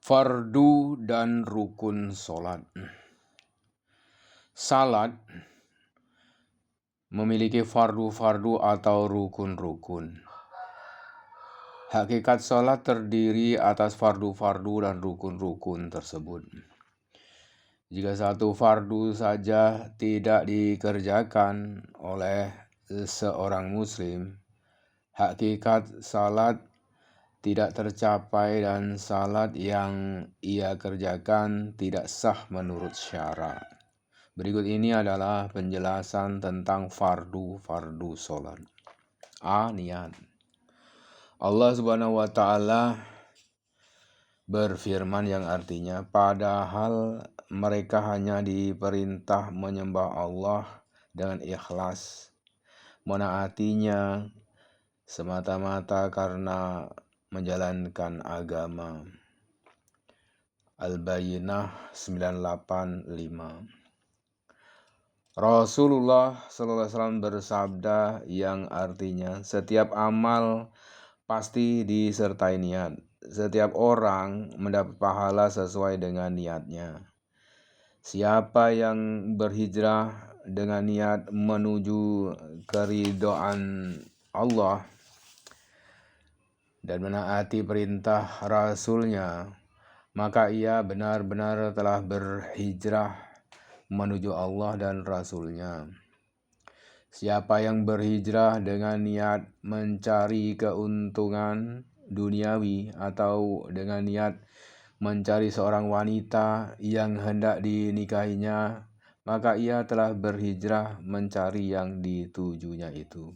Fardu dan rukun sholat. Salat memiliki fardu-fardu atau rukun-rukun. Hakikat sholat terdiri atas fardu-fardu dan rukun-rukun tersebut. Jika satu fardu saja tidak dikerjakan oleh seorang muslim, hakikat salat tidak tercapai dan salat yang ia kerjakan tidak sah menurut syarak. Berikut ini adalah penjelasan tentang fardu sholat. A. Niat. Allah Subhanahu wa Ta'ala berfirman yang artinya, padahal mereka hanya diperintah menyembah Allah dengan ikhlas, menaatinya semata-mata karena menjalankan agama. Al-Bayyinah 985. Rasulullah SAW bersabda yang artinya, setiap amal pasti disertai niat. Setiap orang mendapat pahala sesuai dengan niatnya. Siapa yang berhijrah dengan niat menuju keridhaan Allah dan menaati perintah Rasul-Nya, maka ia benar-benar telah berhijrah menuju Allah dan Rasul-Nya. Siapa yang berhijrah dengan niat mencari keuntungan duniawi atau dengan niat mencari seorang wanita yang hendak dinikahinya, maka ia telah berhijrah mencari yang ditujunya itu.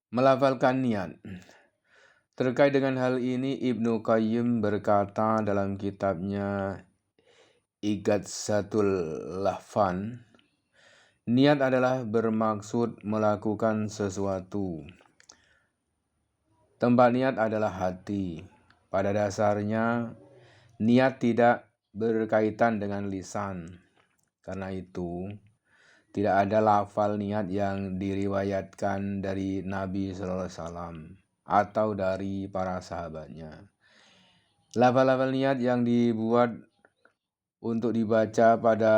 Melafalkan niat. Terkait dengan hal ini, Ibnu Qayyim berkata dalam kitabnya Ighatsatul Lahfan, niat adalah bermaksud melakukan sesuatu. Tempat niat adalah hati. Pada dasarnya, niat tidak berkaitan dengan lisan. Karena itu, tidak ada lafal niat yang diriwayatkan dari Nabi SAW atau dari para sahabatnya. Lafal-lafal niat yang dibuat untuk dibaca pada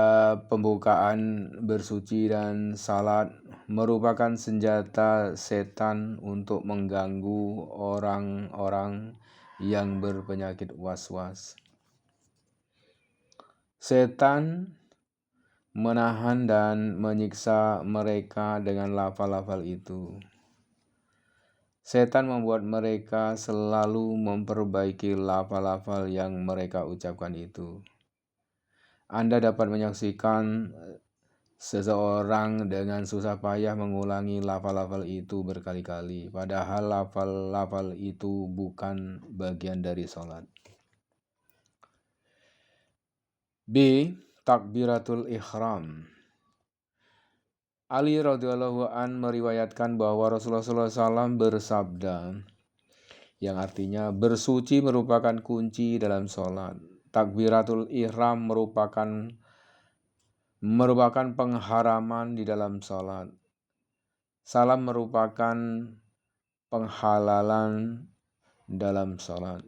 pembukaan bersuci dan salat merupakan senjata setan untuk mengganggu orang-orang yang berpenyakit was-was. Setan menahan dan menyiksa mereka dengan lafal-lafal itu. Setan membuat mereka selalu memperbaiki lafal-lafal yang mereka ucapkan itu. Anda dapat menyaksikan seseorang dengan susah payah mengulangi lafal-lafal itu berkali-kali, padahal lafal-lafal itu bukan bagian dari sholat. B. Takbiratul Ihram. Ali radhiyallahu an meriwayatkan bahwa Rasulullah SAW bersabda, yang artinya bersuci merupakan kunci dalam sholat. Takbiratul Ihram merupakan pengharaman di dalam sholat. Salam merupakan penghalalan dalam sholat.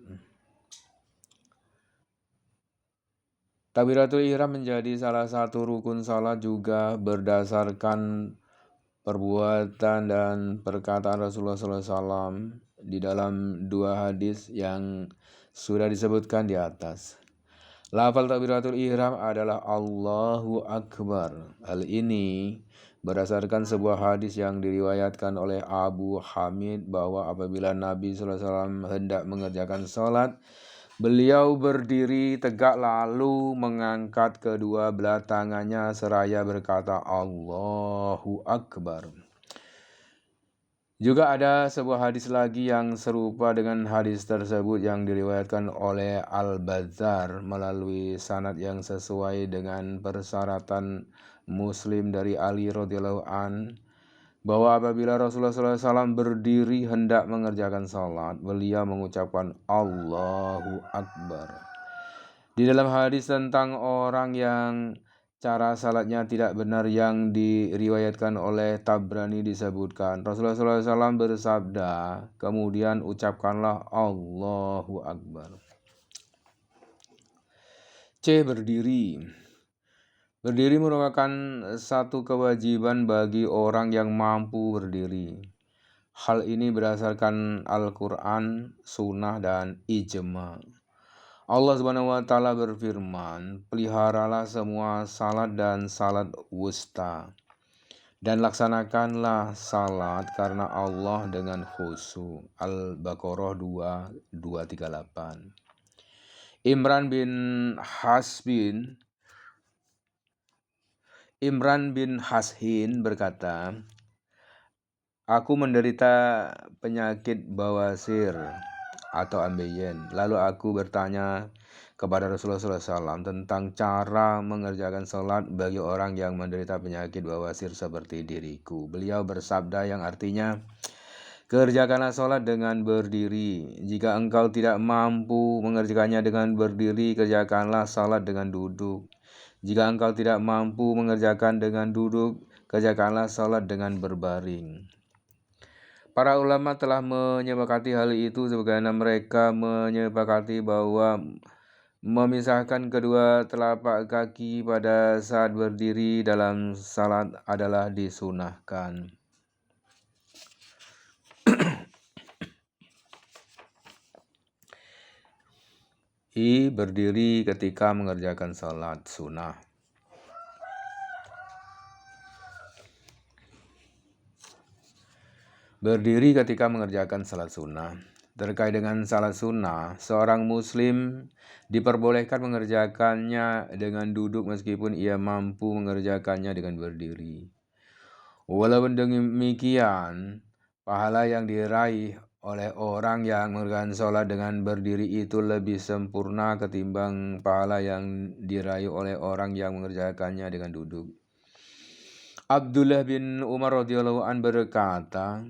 Takbiratul Ihram menjadi salah satu rukun sholat juga berdasarkan perbuatan dan perkataan Rasulullah SAW di dalam dua hadis yang sudah disebutkan di atas. Lafal takbiratul ihram adalah Allahu Akbar. Hal ini berdasarkan sebuah hadis yang diriwayatkan oleh Abu Hamid bahwa apabila Nabi SAW hendak mengerjakan sholat, beliau berdiri tegak lalu mengangkat kedua belah tangannya seraya berkata Allahu Akbar. Juga ada sebuah hadis lagi yang serupa dengan hadis tersebut yang diriwayatkan oleh Al-Bazzar melalui sanad yang sesuai dengan persyaratan Muslim dari Ali radhiyallahu an, bahwa apabila Rasulullah SAW berdiri hendak mengerjakan salat, beliau mengucapkan Allahu Akbar. Di dalam hadis tentang orang yang cara salatnya tidak benar yang diriwayatkan oleh Tabrani disebutkan. Rasulullah SAW bersabda, kemudian ucapkanlah Allahu Akbar. C. Berdiri. Berdiri merupakan satu kewajiban bagi orang yang mampu berdiri. Hal ini berdasarkan Al-Quran, Sunnah, dan Ijma. Allah Subhanahu wa Ta'ala berfirman, peliharalah semua salat dan salat wusta, dan laksanakanlah salat karena Allah dengan khusyuk. Al-Baqarah 2:238. Imran bin Hashin berkata, aku menderita penyakit bawasir atau ambeien. Lalu aku bertanya kepada Rasulullah SAW tentang cara mengerjakan sholat bagi orang yang menderita penyakit bawasir seperti diriku. Beliau bersabda yang artinya, kerjakanlah sholat dengan berdiri. Jika engkau tidak mampu mengerjakannya dengan berdiri, kerjakanlah sholat dengan duduk. Jika engkau tidak mampu mengerjakan dengan duduk, kerjakanlah sholat dengan berbaring. Para ulama telah menyepakati hal itu sebagaimana mereka menyepakati bahwa memisahkan kedua telapak kaki pada saat berdiri dalam salat adalah disunahkan. I. Berdiri ketika mengerjakan salat sunnah. Berdiri ketika mengerjakan salat sunnah. Terkait dengan salat sunnah, seorang muslim diperbolehkan mengerjakannya dengan duduk meskipun ia mampu mengerjakannya dengan berdiri. Walaupun demikian, pahala yang diraih oleh orang yang mengerjakan sholat dengan berdiri itu lebih sempurna ketimbang pahala yang diraih oleh orang yang mengerjakannya dengan duduk. Abdullah bin Umar radhiyallahu anhu berkata,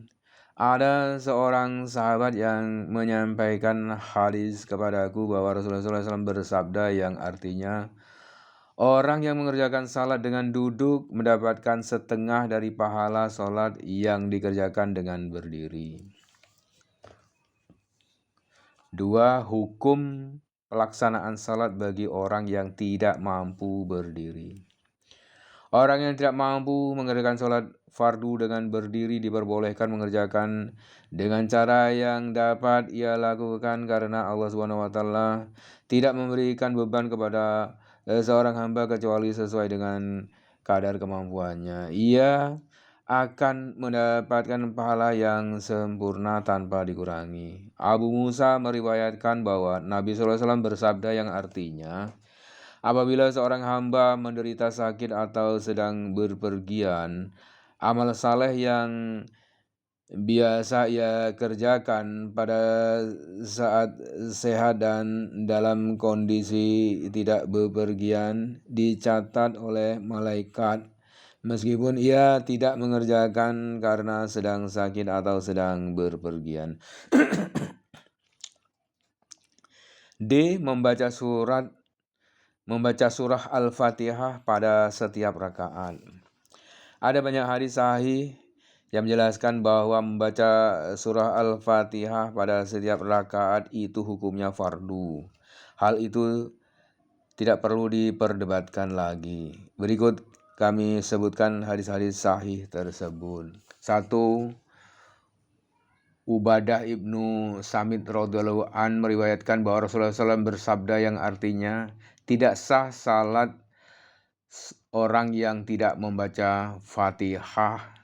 ada seorang sahabat yang menyampaikan hadis kepadaku bahwa Rasulullah SAW bersabda yang artinya, orang yang mengerjakan salat dengan duduk mendapatkan setengah dari pahala salat yang dikerjakan dengan berdiri. 2. Hukum pelaksanaan salat bagi orang yang tidak mampu berdiri. Orang yang tidak mampu mengerjakan salat fardu dengan berdiri diperbolehkan mengerjakan dengan cara yang dapat ia lakukan karena Allah Subhanahu wa Ta'ala tidak memberikan beban kepada seorang hamba kecuali sesuai dengan kadar kemampuannya. Ia akan mendapatkan pahala yang sempurna tanpa dikurangi. Abu Musa meriwayatkan bahwa Nabi SAW bersabda yang artinya, apabila seorang hamba menderita sakit atau sedang berpergian, amal saleh yang biasa ia kerjakan pada saat sehat dan dalam kondisi tidak bepergian dicatat oleh malaikat meskipun ia tidak mengerjakan karena sedang sakit atau sedang berpergian. D. Membaca surah Al-Fatihah pada setiap rakaat. Ada banyak hadis sahih yang menjelaskan bahwa membaca surah Al-Fatihah pada setiap rakaat itu hukumnya fardu. Hal itu tidak perlu diperdebatkan lagi. Berikut kami sebutkan hadis-hadis sahih tersebut. 1. Ubadah ibnu Samit radhiyallahu an meriwayatkan bahwa Rasulullah SAW bersabda yang artinya, tidak sah salat orang yang tidak membaca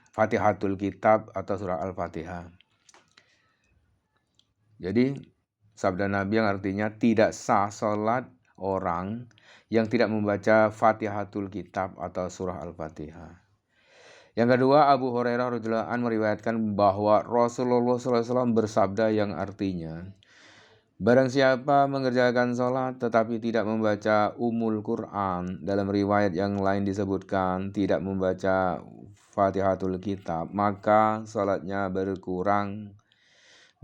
Fatihatul Kitab atau surah Al-Fatihah. Jadi sabda Nabi yang artinya tidak sah salat orang yang tidak membaca Fatihatul Kitab atau surah Al-Fatihah. Yang kedua, Abu Hurairah radhiyallahu anhu meriwayatkan bahwa Rasulullah SAW bersabda yang artinya, barang siapa mengerjakan sholat tetapi tidak membaca Quran, dalam riwayat yang lain disebutkan tidak membaca Fatihatul Kitab, maka sholatnya berkurang.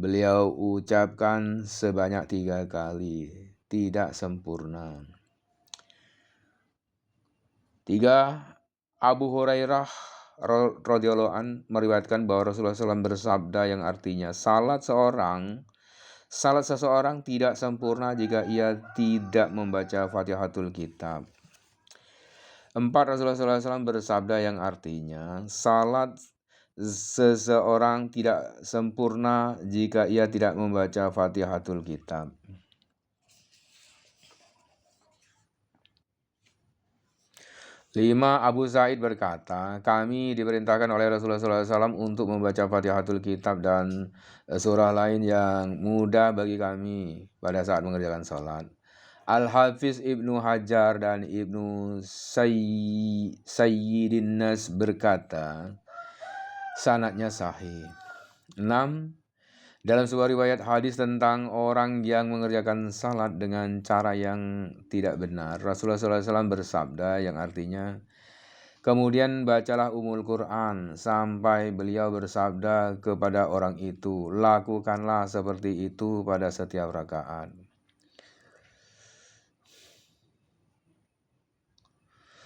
Beliau ucapkan sebanyak 3 kali, tidak sempurna. 3. Abu Hurairah radhiyallahu an meriwayatkan bahwa Rasulullah SAW bersabda yang artinya salat seseorang tidak sempurna jika ia tidak membaca Fatihatul Kitab. 4. Rasulullah SAW bersabda yang artinya salat seseorang tidak sempurna jika ia tidak membaca Fatihatul Kitab. 5. Abu Sa'id berkata, kami diperintahkan oleh Rasulullah SAW untuk membaca Fatihatul Kitab dan surah lain yang mudah bagi kami pada saat mengerjakan sholat. Al-Hafiz Ibnu Hajar dan Ibnu Sayyidin Nas berkata, sanadnya sahih. 6. Dalam sebuah riwayat hadis tentang orang yang mengerjakan salat dengan cara yang tidak benar, Rasulullah SAW bersabda yang artinya, kemudian bacalah Quran sampai beliau bersabda kepada orang itu, lakukanlah seperti itu pada setiap rakaat.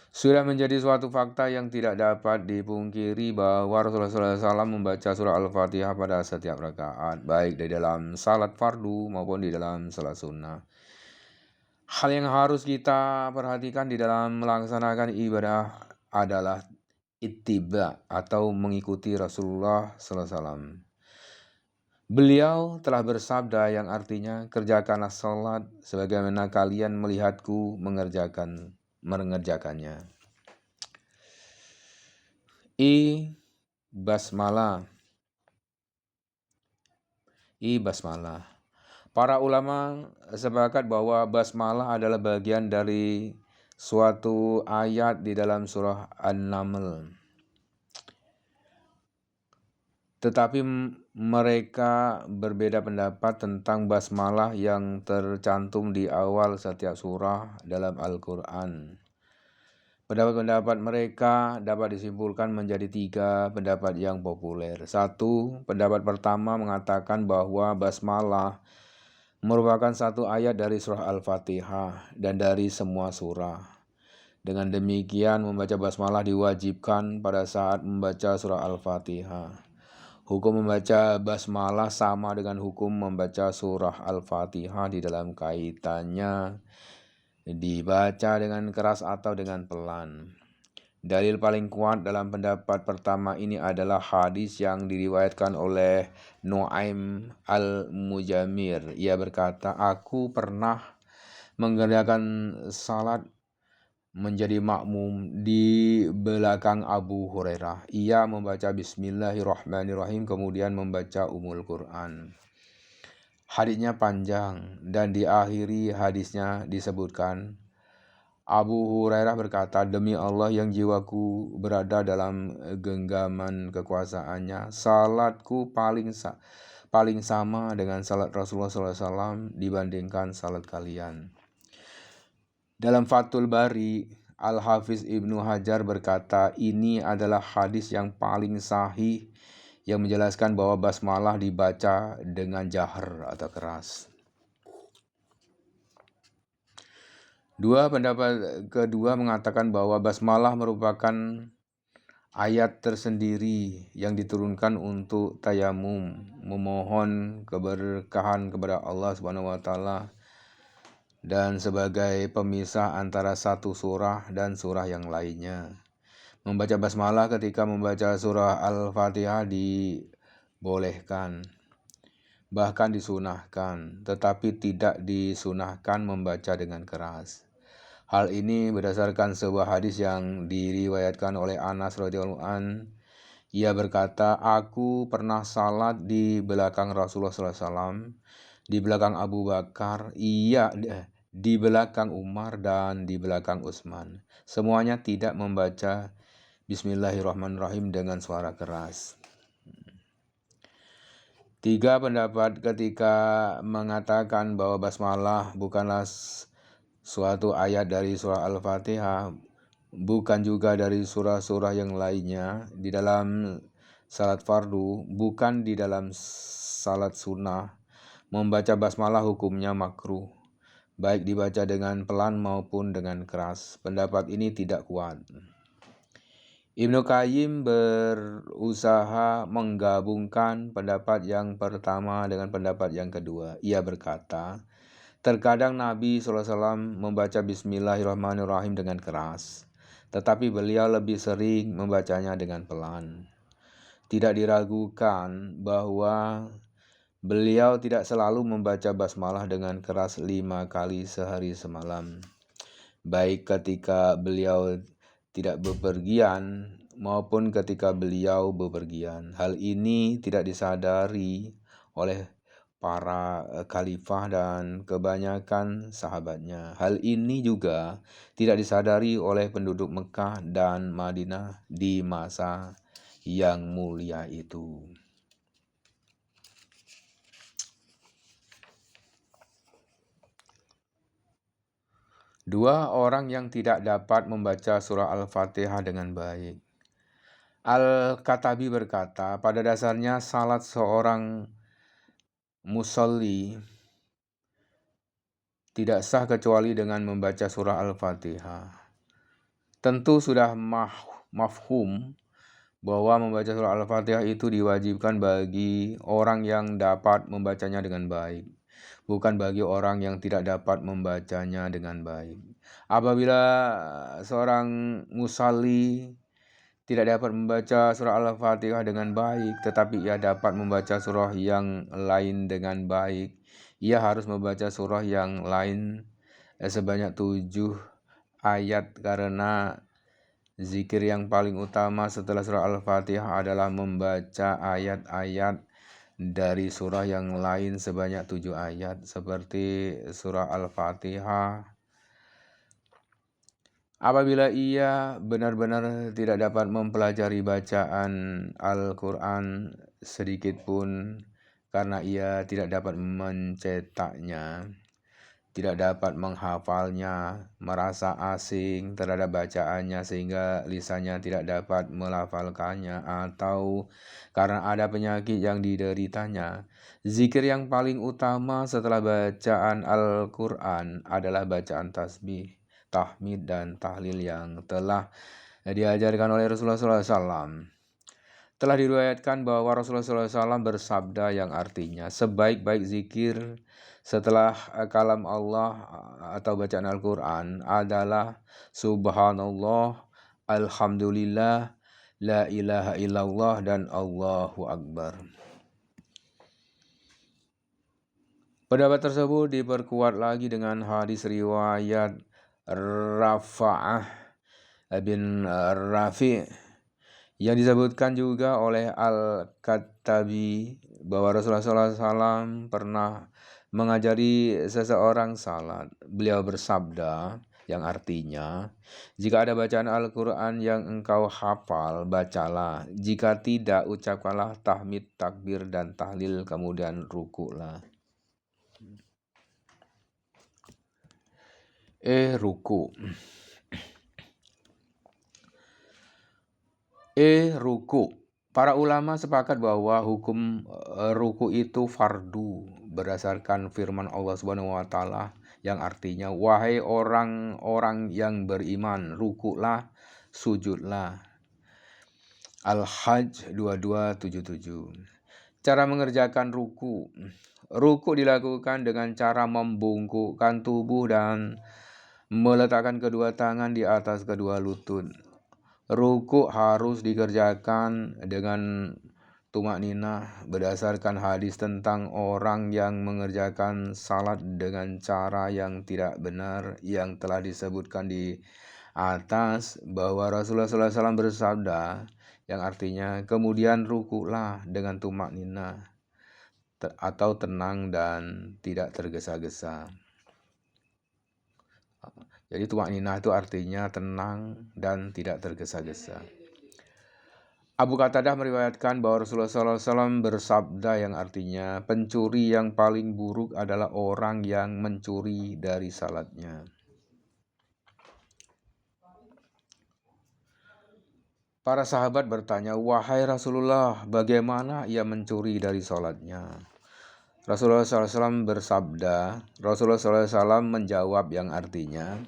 Sudah menjadi suatu fakta yang tidak dapat dipungkiri bahwa Rasulullah SAW membaca surah Al-Fatihah pada setiap rakaat, baik di dalam salat fardu maupun di dalam salat sunnah. Hal yang harus kita perhatikan di dalam melaksanakan ibadah adalah ittiba atau mengikuti Rasulullah SAW. Beliau telah bersabda yang artinya, kerjakanlah salat sebagaimana kalian melihatku mengerjakannya. Basmalah. Para ulama sepakat bahwa basmalah adalah bagian dari suatu ayat di dalam surah An-Naml. Tetapi mereka berbeda pendapat tentang basmalah yang tercantum di awal setiap surah dalam Al-Quran. Pendapat-pendapat mereka dapat disimpulkan menjadi 3 pendapat yang populer. 1. Pendapat pertama mengatakan bahwa basmalah merupakan satu ayat dari surah Al-Fatihah dan dari semua surah. Dengan demikian membaca basmalah diwajibkan pada saat membaca surah Al-Fatihah. Hukum membaca basmalah sama dengan hukum membaca surah Al-Fatihah di dalam kaitannya dibaca dengan keras atau dengan pelan. Dalil paling kuat dalam pendapat pertama ini adalah hadis yang diriwayatkan oleh Nu'aim al-Mujamir. Ia berkata, aku pernah mengerjakan salat menjadi makmum di belakang Abu Hurairah. Ia membaca Bismillahirrahmanirrahim kemudian membaca Quran. Hadisnya panjang dan di akhiri hadisnya disebutkan, Abu Hurairah berkata, demi Allah yang jiwaku berada dalam genggaman kekuasaannya, salatku paling sama dengan salat Rasulullah SAW dibandingkan salat kalian. Dalam Fathul Bari, Al-Hafiz Ibnu Hajar berkata, ini adalah hadis yang paling sahih yang menjelaskan bahwa basmalah dibaca dengan jahar atau keras. 2. Pendapat kedua mengatakan bahwa basmalah merupakan ayat tersendiri yang diturunkan untuk tayamum, memohon keberkahan kepada Allah SWT dan sebagai pemisah antara satu surah dan surah yang lainnya. Membaca basmalah ketika membaca surah Al-Fatihah dibolehkan, bahkan disunahkan, tetapi tidak disunahkan membaca dengan keras. Hal ini berdasarkan sebuah hadis yang diriwayatkan oleh Anas radhiyallahu an. Ia berkata, aku pernah salat di belakang Rasulullah SAW, di belakang Abu Bakar, di belakang Umar dan di belakang Utsman. Semuanya tidak membaca Bismillahirrahmanirrahim dengan suara keras. 3. Pendapat ketika mengatakan bahwa basmalah bukanlah suatu ayat dari surah Al-Fatihah, bukan juga dari surah-surah yang lainnya, di dalam salat fardu, bukan di dalam salat sunnah, membaca basmalah hukumnya makruh. baik dibaca dengan pelan maupun dengan keras. Pendapat ini tidak kuat. Ibnu Qayyim berusaha menggabungkan pendapat yang pertama dengan pendapat yang kedua. Ia berkata, terkadang Nabi SAW membaca Bismillahirrahmanirrahim dengan keras, tetapi beliau lebih sering membacanya dengan pelan. Tidak diragukan bahwa beliau tidak selalu membaca basmalah dengan keras 5 kali sehari semalam, baik ketika beliau tidak bepergian maupun ketika beliau bepergian. Hal ini tidak disadari oleh para khalifah dan kebanyakan sahabatnya. Hal ini juga tidak disadari oleh penduduk Mekah dan Madinah di masa yang mulia itu. Dua orang yang tidak dapat membaca surah Al-Fatihah dengan baik. Al-Katabi berkata, pada dasarnya salat seorang musalli tidak sah kecuali dengan membaca surah Al-Fatihah. Tentu sudah mafhum bahwa membaca surah Al-Fatihah itu diwajibkan bagi orang yang dapat membacanya dengan baik, bukan bagi orang yang tidak dapat membacanya dengan baik. Apabila seorang musalli tidak dapat membaca surah Al-Fatihah dengan baik, tetapi ia dapat membaca surah yang lain dengan baik, ia harus membaca surah yang lain sebanyak 7 ayat, karena zikir yang paling utama setelah surah Al-Fatihah adalah membaca ayat-ayat dari surah yang lain sebanyak 7 ayat, seperti surah Al-Fatihah. Apabila ia benar-benar tidak dapat mempelajari bacaan Al-Quran sedikit pun karena ia tidak dapat mencetaknya, tidak dapat menghafalnya, merasa asing terhadap bacaannya sehingga lisannya tidak dapat melafalkannya, atau karena ada penyakit yang dideritanya, zikir yang paling utama setelah bacaan Al-Quran adalah bacaan tasbih, tahmid, dan tahlil yang telah diajarkan oleh Rasulullah SAW. Telah diriwayatkan bahwa Rasulullah SAW bersabda yang artinya, sebaik-baik zikir setelah kalam Allah atau bacaan Al-Quran adalah Subhanallah, Alhamdulillah, La ilaha illallah, dan Allahu Akbar. Pendapat tersebut diperkuat lagi dengan hadis riwayat Rafa'ah bin Rafi' yang disebutkan juga oleh Al-Katabi bahwa Rasulullah SAW pernah mengajari seseorang salat. Beliau bersabda yang artinya, jika ada bacaan Al-Quran yang engkau hafal, bacalah. Jika tidak, ucapkanlah tahmid, takbir, dan tahlil, kemudian rukuklah. Ruku. Ruku. Para ulama sepakat bahwa hukum ruku itu fardu berdasarkan firman Allah Subhanahu wa taala yang artinya, wahai orang-orang yang beriman, rukuklah, sujudlah. Al-Hajj 2277. Cara mengerjakan ruku. Ruku dilakukan dengan cara membungkukkan tubuh dan meletakkan kedua tangan di atas kedua lutut. Ruku harus dikerjakan dengan tumakninah berdasarkan hadis tentang orang yang mengerjakan salat dengan cara yang tidak benar yang telah disebutkan di atas, bahwa Rasulullah SAW bersabda yang artinya, kemudian rukuklah dengan tumakninah atau tenang dan tidak tergesa-gesa. Jadi tumakninah itu artinya tenang dan tidak tergesa-gesa. Abu Qatadah meriwayatkan bahwa Rasulullah SAW bersabda yang artinya, pencuri yang paling buruk adalah orang yang mencuri dari salatnya. Para sahabat bertanya, wahai Rasulullah, bagaimana ia mencuri dari salatnya? Rasulullah SAW bersabda, Rasulullah SAW menjawab yang artinya,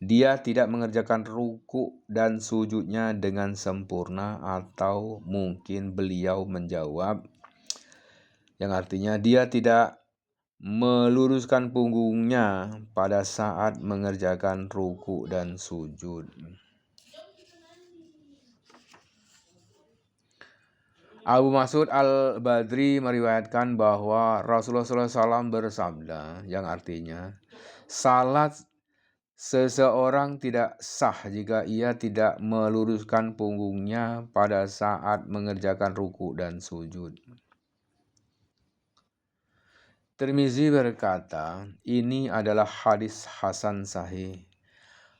dia tidak mengerjakan ruku dan sujudnya dengan sempurna, atau mungkin beliau menjawab yang artinya dia tidak meluruskan punggungnya pada saat mengerjakan ruku dan sujud. Abu Mas'ud Al-Badri meriwayatkan bahwa Rasulullah SAW bersabda yang artinya, salat seseorang tidak sah jika ia tidak meluruskan punggungnya pada saat mengerjakan ruku dan sujud. Tirmizi berkata, ini adalah hadis hasan sahih.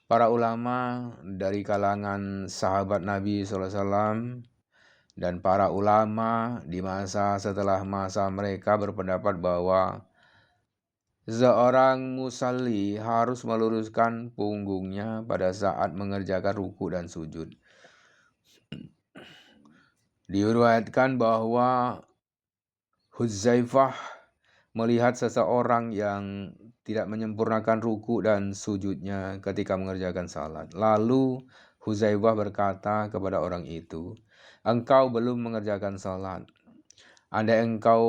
Para ulama dari kalangan sahabat Nabi SAW dan para ulama di masa setelah masa mereka berpendapat bahwa seorang musalli harus meluruskan punggungnya pada saat mengerjakan ruku dan sujud. Diriwayatkan bahwa Hudzaifah melihat seseorang yang tidak menyempurnakan ruku dan sujudnya ketika mengerjakan salat. Lalu Hudzaifah berkata kepada orang itu, engkau belum mengerjakan salat. Andai engkau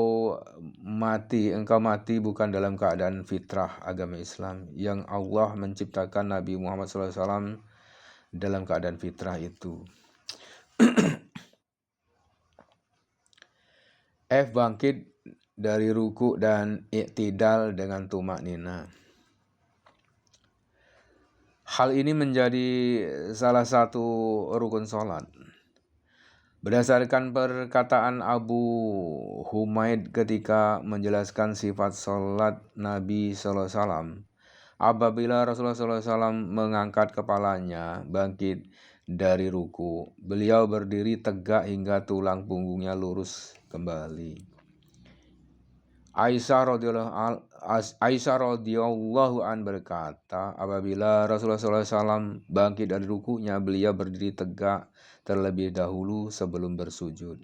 mati bukan dalam keadaan fitrah agama Islam yang Allah menciptakan Nabi Muhammad SAW dalam keadaan fitrah itu. Bangkit dari ruku dan iktidal dengan tumaknina. Hal ini menjadi salah satu rukun sholat. Berdasarkan perkataan Abu Humaid ketika menjelaskan sifat sholat Nabi SAW, apabila Rasulullah SAW mengangkat kepalanya bangkit dari ruku, beliau berdiri tegak hingga tulang punggungnya lurus kembali. Aisyah radhiyallahu an berkata, apabila Rasulullah SAW bangkit dari rukunya, beliau berdiri tegak terlebih dahulu sebelum bersujud.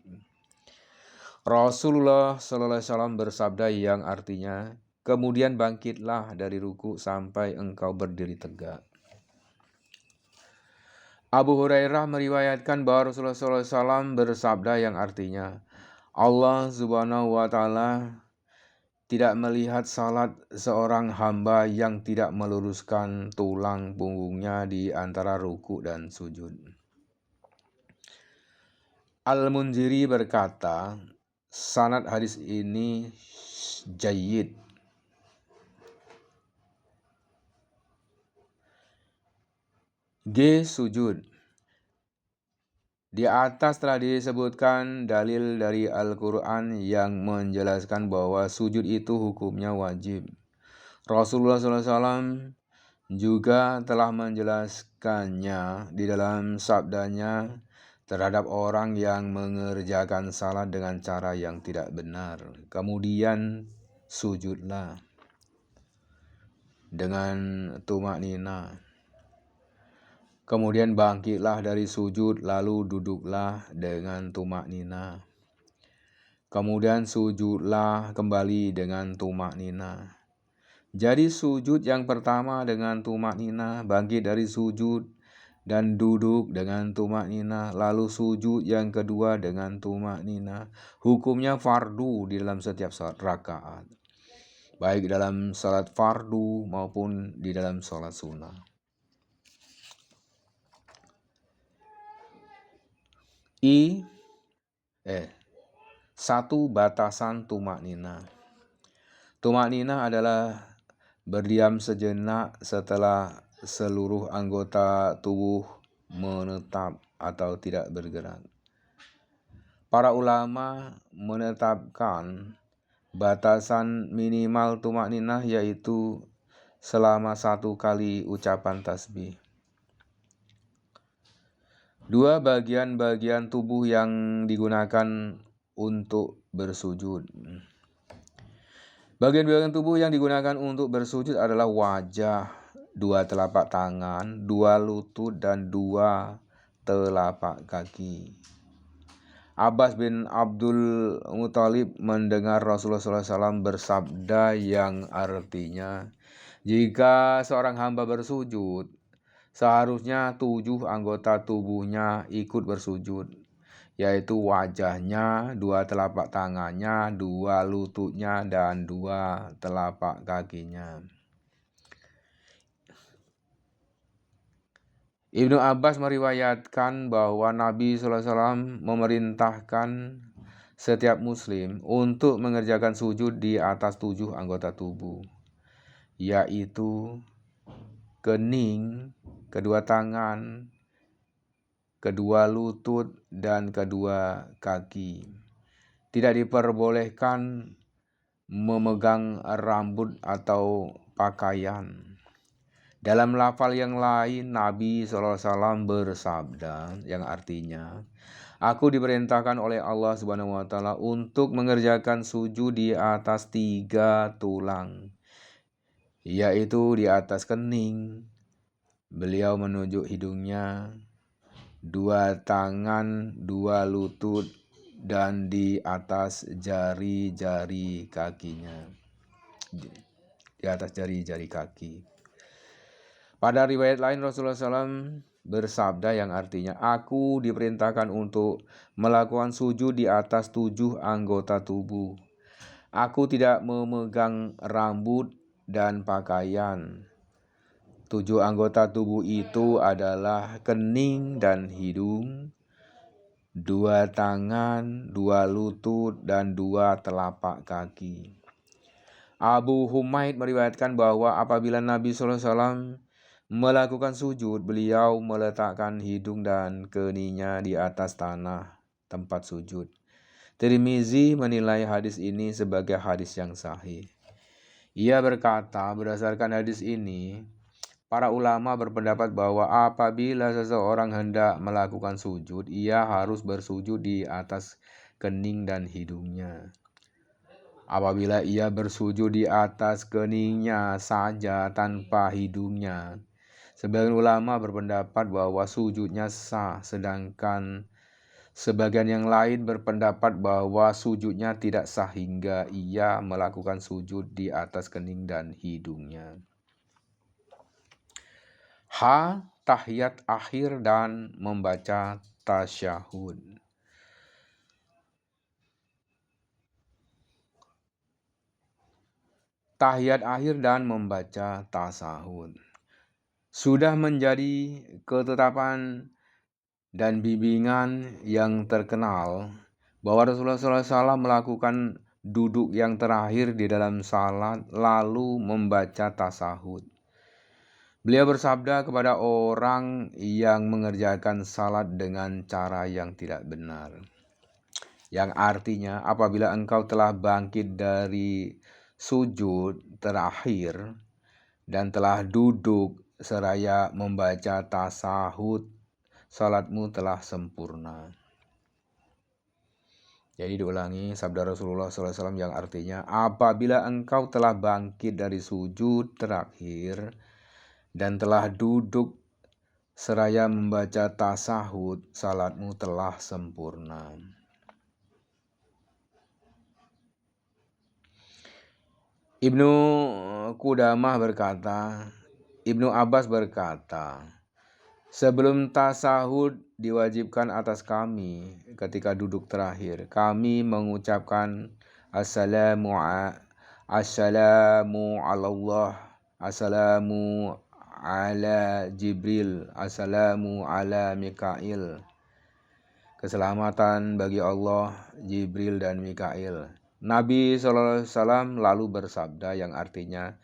Rasulullah SAW bersabda yang artinya, kemudian bangkitlah dari ruku sampai engkau berdiri tegak. Abu Hurairah meriwayatkan bahwa Rasulullah SAW bersabda yang artinya, Allah Subhanahu wa Ta'ala tidak melihat salat seorang hamba yang tidak meluruskan tulang punggungnya di antara ruku dan sujud. Al-Munziri berkata, sanad hadis ini jayyid. Sujud. Di atas telah disebutkan dalil dari Al-Quran yang menjelaskan bahwa sujud itu hukumnya wajib. Rasulullah SAW juga telah menjelaskannya di dalam sabdanya terhadap orang yang mengerjakan salat dengan cara yang tidak benar. Kemudian sujudlah dengan tumaknina. Kemudian bangkitlah dari sujud, lalu duduklah dengan tumaknina. Kemudian sujudlah kembali dengan tumaknina. Jadi sujud yang pertama dengan tumaknina, bangkit dari sujud dan duduk dengan tumaknina, lalu sujud yang kedua dengan tumaknina. Hukumnya fardu di dalam setiap salat rakaat, baik dalam salat fardu maupun di dalam salat sunnah. Satu batasan tumaknina. Tumaknina adalah berdiam sejenak setelah seluruh anggota tubuh menetap atau tidak bergerak. Para ulama menetapkan batasan minimal tumakninah yaitu selama 1 kali ucapan tasbih. 2 bagian-bagian tubuh yang digunakan untuk bersujud. Bagian-bagian tubuh yang digunakan untuk bersujud adalah wajah, 2 telapak tangan, 2 lutut, dan 2 telapak kaki. Abbas bin Abdul Muthalib mendengar Rasulullah SAW bersabda yang artinya, jika seorang hamba bersujud, seharusnya 7 anggota tubuhnya ikut bersujud, yaitu wajahnya, 2 telapak tangannya, 2 lututnya, dan 2 telapak kakinya. Ibnu Abbas meriwayatkan bahwa Nabi SAW memerintahkan setiap muslim untuk mengerjakan sujud di atas 7 anggota tubuh, yaitu kening, kedua tangan, kedua lutut, dan kedua kaki. Tidak diperbolehkan memegang rambut atau pakaian. Dalam lafal yang lain, Nabi SAW bersabda yang artinya, aku diperintahkan oleh Allah SWT untuk mengerjakan sujud di atas 3 tulang, yaitu di atas kening, beliau menunjuk hidungnya, 2 tangan, 2 lutut, dan di atas jari-jari kakinya. Di atas jari-jari kaki. Pada riwayat lain Rasulullah SAW bersabda yang artinya, aku diperintahkan untuk melakukan sujud di atas 7 anggota tubuh. Aku tidak memegang rambut dan pakaian. 7 anggota tubuh itu adalah kening dan hidung, 2 tangan, 2 lutut, dan 2 telapak kaki. Abu Humaid meriwayatkan bahwa apabila Nabi SAW melakukan sujud, beliau meletakkan hidung dan keningnya di atas tanah tempat sujud. Tirmizi menilai hadis ini sebagai hadis yang sahih. Ia berkata, berdasarkan hadis ini, para ulama berpendapat bahwa apabila seseorang hendak melakukan sujud, ia harus bersujud di atas kening dan hidungnya. Apabila ia bersujud di atas keningnya saja tanpa hidungnya, sebagian ulama berpendapat bahwa sujudnya sah, sedangkan sebagian yang lain berpendapat bahwa sujudnya tidak sah hingga ia melakukan sujud di atas kening dan hidungnya. Tahiyat akhir dan membaca tasyahud. Tahiyat akhir dan membaca tasahud sudah menjadi ketetapan dan bimbingan yang terkenal bahwa Rasulullah SAW melakukan duduk yang terakhir di dalam salat lalu membaca tasahud. Beliau bersabda kepada orang yang mengerjakan salat dengan cara yang tidak benar, yang artinya apabila engkau telah bangkit dari sujud terakhir dan telah duduk seraya membaca tasahud, salatmu telah sempurna. Jadi diulangi sabda Rasulullah SAW yang artinya, apabila engkau telah bangkit dari sujud terakhir dan telah duduk seraya membaca tasahud, salatmu telah sempurna. Ibnu Qudamah berkata, Ibnu Abbas berkata, sebelum tasahud diwajibkan atas kami ketika duduk terakhir, kami mengucapkan Assalamu Allah, Assalamu ala Jibril, Assalamu ala Mikail. Keselamatan bagi Allah, Jibril dan Mikail. Nabi SAW lalu bersabda yang artinya,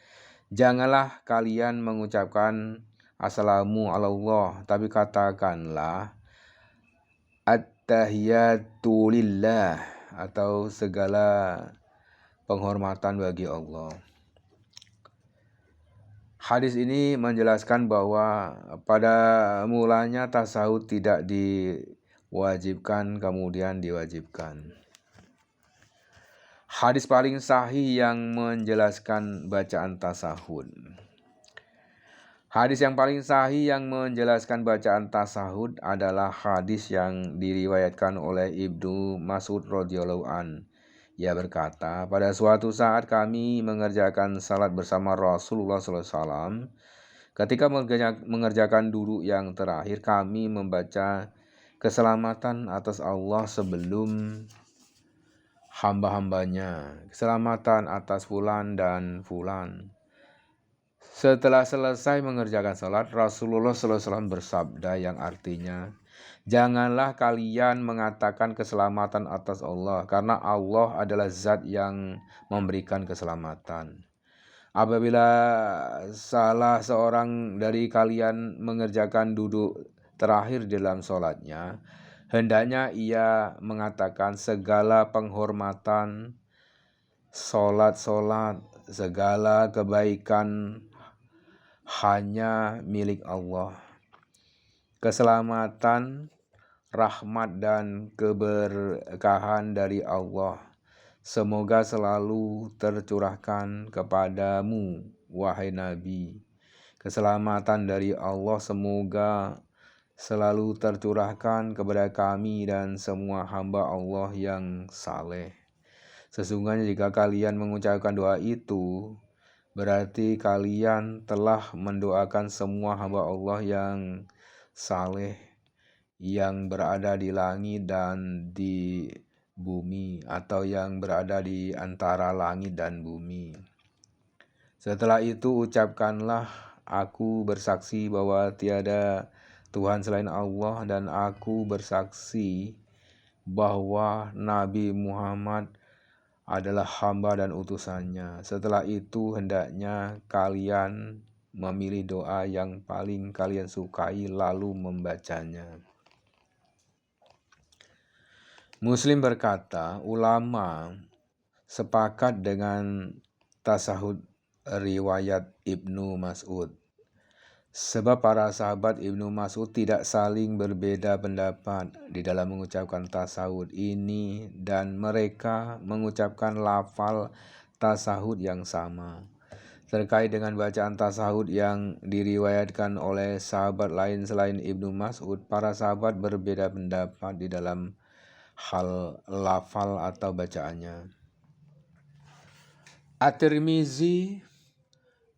janganlah kalian mengucapkan Assalamu Allah, tapi katakanlah At-tahiyatu lillah, atau segala penghormatan bagi Allah. Hadis ini menjelaskan bahwa pada mulanya tasawuf tidak diwajibkan, kemudian diwajibkan. Hadis paling sahih yang menjelaskan bacaan tasahud. Hadis yang paling sahih yang menjelaskan bacaan tasahud adalah hadis yang diriwayatkan oleh Ibnu Mas'ud radhiyallahu an. Ia berkata, pada suatu saat kami mengerjakan salat bersama Rasulullah SAW. Ketika mengerjakan duduk yang terakhir, kami membaca keselamatan atas Allah sebelum hamba-hambanya, keselamatan atas fulan dan fulan. Setelah selesai mengerjakan salat, Rasulullah SAW bersabda yang artinya, janganlah kalian mengatakan keselamatan atas Allah, karena Allah adalah zat yang memberikan keselamatan. Apabila salah seorang dari kalian mengerjakan duduk terakhir dalam sholatnya, hendaknya ia mengatakan segala penghormatan, sholat, segala kebaikan hanya milik Allah. Keselamatan, rahmat dan keberkahan dari Allah semoga selalu tercurahkan kepadamu, wahai Nabi. Keselamatan dari Allah semoga selalu tercurahkan kepada kami dan semua hamba Allah yang saleh. Sesungguhnya jika kalian mengucapkan doa itu, berarti kalian telah mendoakan semua hamba Allah yang saleh, yang berada di langit dan di bumi, atau yang berada di antara langit dan bumi. Setelah itu ucapkanlah, aku bersaksi bahwa tiada Tuhan selain Allah, dan aku bersaksi bahwa Nabi Muhammad adalah hamba dan utusannya. Setelah itu hendaknya kalian memilih doa yang paling kalian sukai lalu membacanya. Muslim berkata, ulama sepakat dengan tasahud riwayat Ibnu Mas'ud. Sebab para sahabat Ibnu Mas'ud tidak saling berbeda pendapat di dalam mengucapkan tasahud ini, dan mereka mengucapkan lafal tasahud yang sama. Terkait dengan bacaan tasahud yang diriwayatkan oleh sahabat lain selain Ibnu Mas'ud, para sahabat berbeda pendapat di dalam hal lafal atau bacaannya. At-Tirmizi,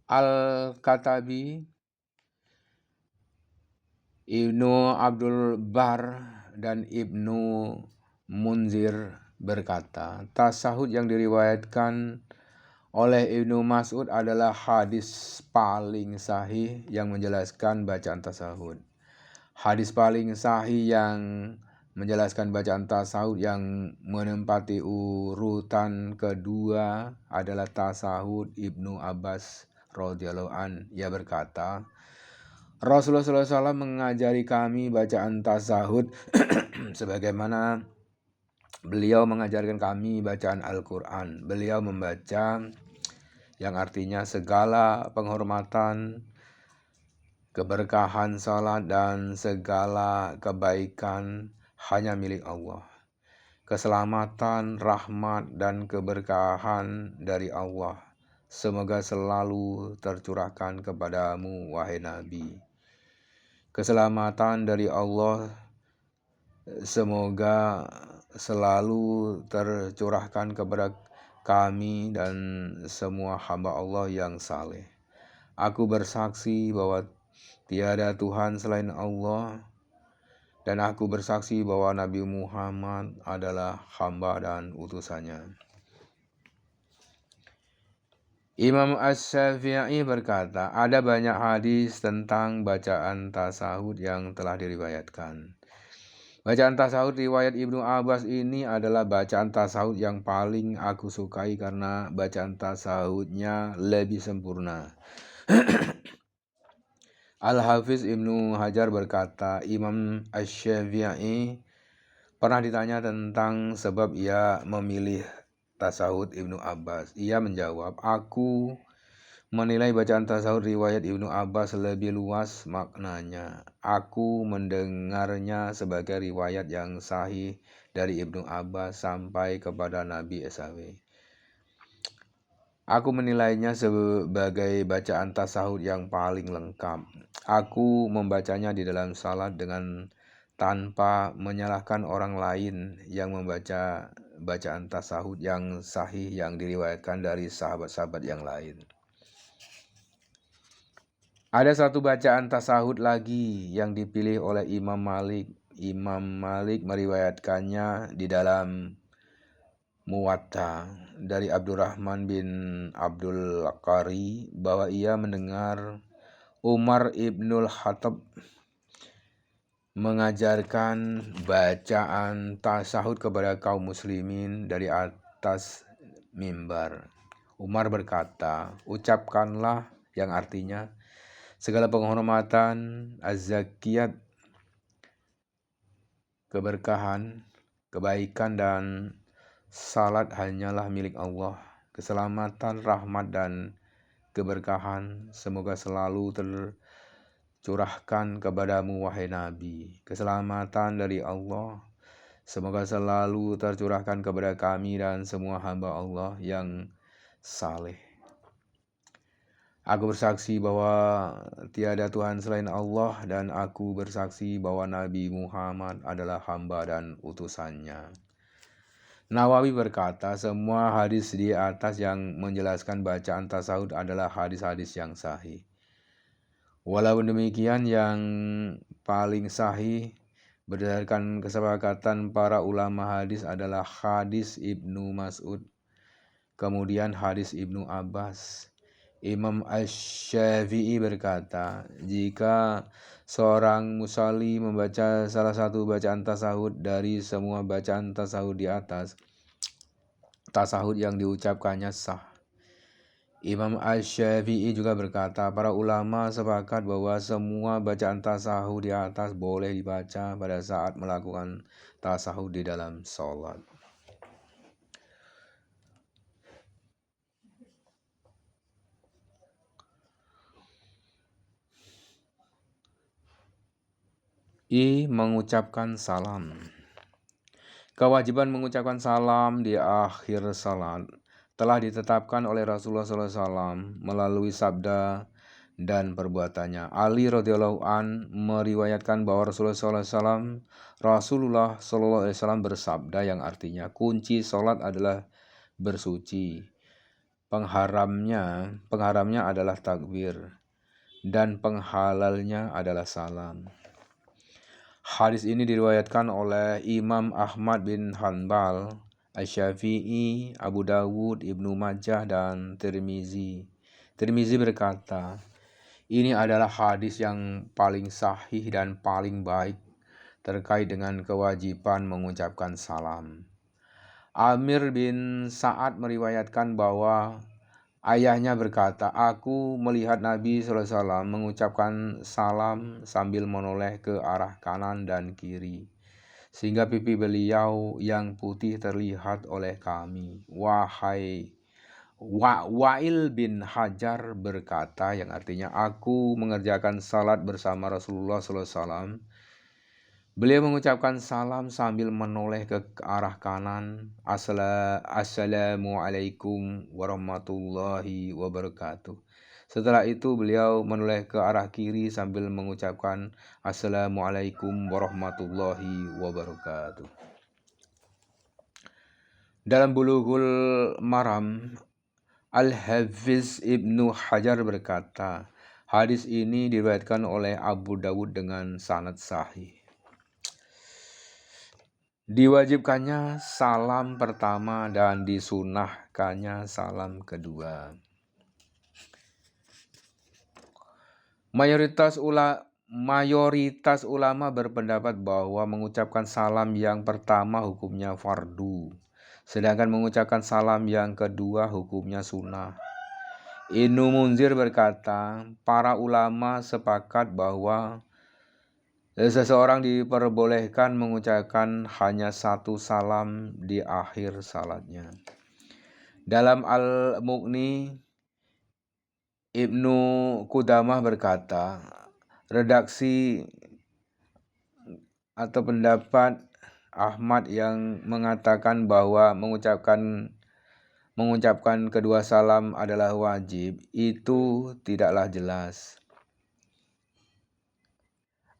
Al-Katabi, Ibnu Abdul Bar, dan Ibnu Munzir berkata, tasahud yang diriwayatkan oleh Ibnu Mas'ud adalah hadis paling sahih yang menjelaskan bacaan tasahud. Hadis paling sahih yang menjelaskan bacaan tasahud yang menempati urutan kedua adalah tasahud Ibnu Abbas radhiyallahu an. Ia berkata, Rasulullah SAW mengajari kami bacaan tasahud sebagaimana beliau mengajarkan kami bacaan Al-Quran. Beliau membaca yang artinya segala penghormatan, keberkahan salat dan segala kebaikan hanya milik Allah. Keselamatan, rahmat dan keberkahan dari Allah semoga selalu tercurahkan kepadamu, wahai Nabi. Keselamatan dari Allah semoga selalu tercurahkan kepada kami dan semua hamba Allah yang saleh. Aku bersaksi bahwa tiada Tuhan selain Allah, dan aku bersaksi bahwa Nabi Muhammad adalah hamba dan utusannya. Imam Asy-Syafi'i berkata, ada banyak hadis tentang bacaan tasahud yang telah diriwayatkan. Bacaan tasahud riwayat Ibnu Abbas ini adalah bacaan tasahud yang paling aku sukai karena bacaan tasahudnya lebih sempurna. Al-Hafiz Ibnu Hajar berkata, Imam Asy-Syafi'i pernah ditanya tentang sebab ia memilih tasahud Ibnu Abbas. Ia menjawab, aku menilai bacaan tasahud riwayat Ibnu Abbas lebih luas maknanya. Aku mendengarnya sebagai riwayat yang sahih dari Ibnu Abbas sampai kepada Nabi SAW. Aku menilainya sebagai bacaan tasahud yang paling lengkap. Aku membacanya di dalam salat dengan tanpa menyalahkan orang lain yang membaca bacaan tasahud yang sahih yang diriwayatkan dari sahabat-sahabat yang lain. Ada satu bacaan tasahud lagi yang dipilih oleh Imam Malik. Imam Malik meriwayatkannya di dalam Muwatta dari Abdurrahman bin Abdul Qari bahwa ia mendengar Umar ibnul Khattab mengajarkan bacaan tasahud kepada kaum muslimin dari atas mimbar. Umar berkata, ucapkanlah, yang artinya segala penghormatan, az-zakiyat, keberkahan, kebaikan dan salat hanyalah milik Allah. Keselamatan, rahmat dan keberkahan semoga selalu tercurahkan kepadamu wahai Nabi. Keselamatan dari Allah semoga selalu tercurahkan kepada kami dan semua hamba Allah yang saleh. Aku bersaksi bahwa tiada Tuhan selain Allah dan aku bersaksi bahwa Nabi Muhammad adalah hamba dan utusannya. Nawawi berkata, semua hadis di atas yang menjelaskan bacaan tasawuf adalah hadis-hadis yang sahih. Walaupun demikian, yang paling sahih berdasarkan kesepakatan para ulama hadis adalah hadis Ibnu Mas'ud, kemudian hadis Ibnu Abbas. Imam Asy-Syafi'i berkata, jika seorang musalli membaca salah satu bacaan tasahud dari semua bacaan tasahud di atas, tasahud yang diucapkannya sah. Imam Asy-Syafi'i juga berkata, para ulama sepakat bahwa semua bacaan tasahud di atas boleh dibaca pada saat melakukan tasahud di dalam sholat. Mengucapkan salam. Kewajiban mengucapkan salam di akhir salat telah ditetapkan oleh Rasulullah SAW melalui sabda dan perbuatannya. Ali radhiyallahu an meriwayatkan bahwa Rasulullah SAW bersabda yang artinya kunci salat adalah bersuci. Pengharamnya adalah takbir dan penghalalnya adalah salam. Hadis ini diriwayatkan oleh Imam Ahmad bin Hanbal, Asy-Syafi'i, Abu Dawud, Ibnu Majah, dan Tirmizi. Tirmizi berkata, ini adalah hadis yang paling sahih dan paling baik terkait dengan kewajiban mengucapkan salam. Amir bin Sa'ad meriwayatkan bahwa ayahnya berkata, aku melihat Nabi SAW mengucapkan salam sambil menoleh ke arah kanan dan kiri, sehingga pipi beliau yang putih terlihat oleh kami. Wa'il bin Hajar berkata, yang artinya aku mengerjakan salat bersama Rasulullah SAW. Beliau mengucapkan salam sambil menoleh ke arah kanan. Assalamualaikum warahmatullahi wabarakatuh. Setelah itu beliau menoleh ke arah kiri sambil mengucapkan Assalamualaikum warahmatullahi wabarakatuh. Dalam Bulughul Maram, Al-Hafiz Ibnu Hajar berkata, hadis ini diriwayatkan oleh Abu Dawud dengan sanad sahih. Diwajibkannya salam pertama dan disunahkannya salam kedua. Mayoritas ulama berpendapat bahwa mengucapkan salam yang pertama hukumnya fardu, sedangkan mengucapkan salam yang kedua hukumnya sunnah. Ibnu Munzir berkata, para ulama sepakat bahwa seseorang diperbolehkan mengucapkan hanya satu salam di akhir salatnya. Dalam Al-Mughni, Ibnu Qudamah berkata, redaksi atau pendapat Ahmad yang mengatakan bahwa mengucapkan kedua salam adalah wajib, itu tidaklah jelas.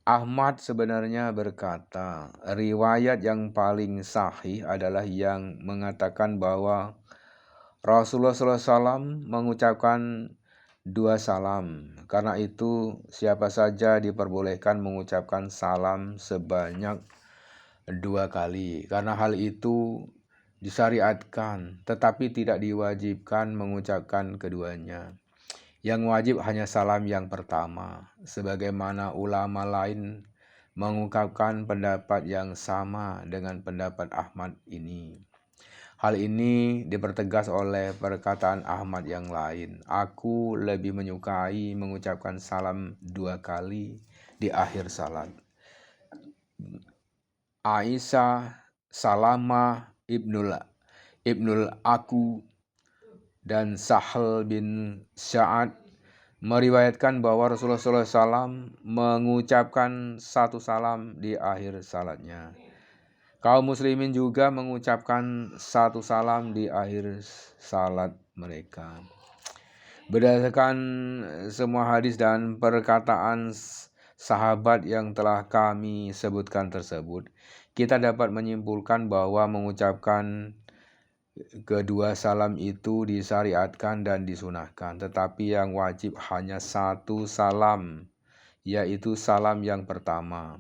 Ahmad sebenarnya berkata, riwayat yang paling sahih adalah yang mengatakan bahwa Rasulullah SAW mengucapkan dua salam. Karena itu siapa saja diperbolehkan mengucapkan salam sebanyak dua kali. Karena hal itu disyariatkan, tetapi tidak diwajibkan mengucapkan keduanya. Yang wajib hanya salam yang pertama, sebagaimana ulama lain mengungkapkan pendapat yang sama dengan pendapat Ahmad ini. Hal ini dipertegas oleh perkataan Ahmad yang lain. Aku lebih menyukai mengucapkan salam dua kali di akhir salat. Aisyah, Salamah, Ibnul Aku, dan Sahal bin Sa'ad meriwayatkan bahwa Rasulullah SAW mengucapkan satu salam di akhir salatnya. Kaum muslimin juga mengucapkan satu salam di akhir salat mereka. Berdasarkan semua hadis dan perkataan sahabat yang telah kami sebutkan tersebut, kita dapat menyimpulkan bahwa mengucapkan kedua salam itu disyariatkan dan disunahkan, tetapi yang wajib hanya satu salam, yaitu salam yang pertama.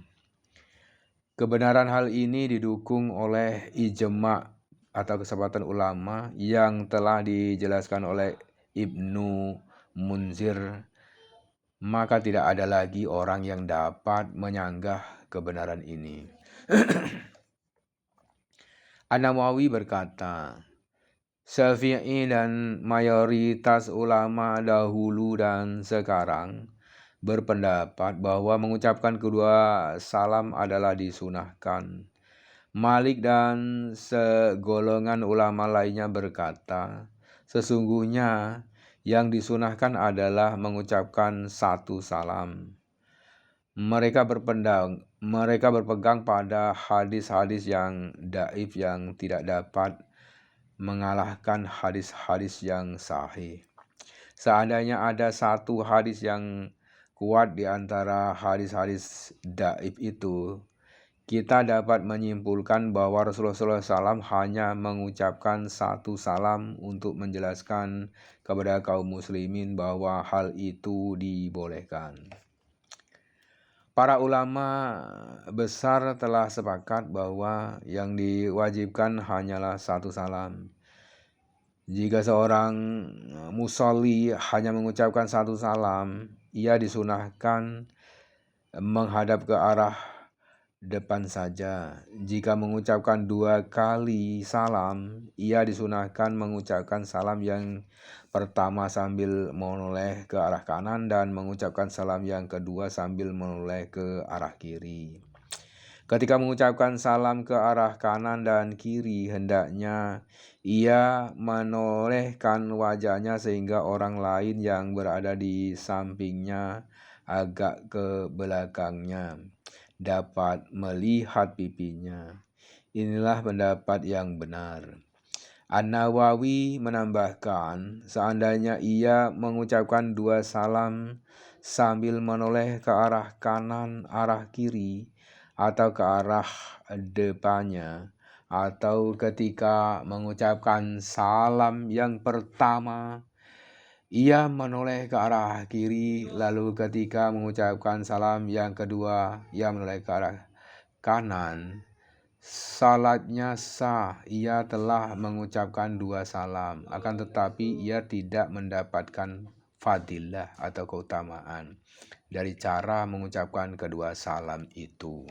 Kebenaran hal ini didukung oleh ijma' atau kesepakatan ulama yang telah dijelaskan oleh Ibnu Munzir, maka tidak ada lagi orang yang dapat menyanggah kebenaran ini. An-Nawawi berkata, Syafi'i dan mayoritas ulama dahulu dan sekarang berpendapat bahwa mengucapkan kedua salam adalah disunahkan. Malik dan segolongan ulama lainnya berkata, sesungguhnya yang disunahkan adalah mengucapkan satu salam. Mereka berpegang pada hadis-hadis yang dhaif yang tidak dapat mengalahkan hadis-hadis yang sahih. Seandainya ada satu hadis yang kuat di antara hadis-hadis dhaif itu, kita dapat menyimpulkan bahwa Rasulullah SAW hanya mengucapkan satu salam untuk menjelaskan kepada kaum muslimin bahwa hal itu dibolehkan. Para ulama besar telah sepakat bahwa yang diwajibkan hanyalah satu salam. Jika seorang musolli hanya mengucapkan satu salam, ia disunahkan menghadap ke arah depan saja. Jika mengucapkan dua kali salam, ia disunahkan mengucapkan salam yang pertama sambil menoleh ke arah kanan dan mengucapkan salam yang kedua sambil menoleh ke arah kiri. Ketika mengucapkan salam ke arah kanan dan kiri, hendaknya ia menolehkan wajahnya sehingga orang lain yang berada di sampingnya agak ke belakangnya dapat melihat pipinya. Inilah pendapat yang benar. An-Nawawi menambahkan, seandainya ia mengucapkan dua salam sambil menoleh ke arah kanan, arah kiri, atau ke arah depannya, atau ketika mengucapkan salam yang pertama, ia menoleh ke arah kiri, lalu ketika mengucapkan salam yang kedua, ia menoleh ke arah kanan. Salatnya sah, ia telah mengucapkan dua salam, akan tetapi ia tidak mendapatkan fadilah atau keutamaan dari cara mengucapkan kedua salam itu.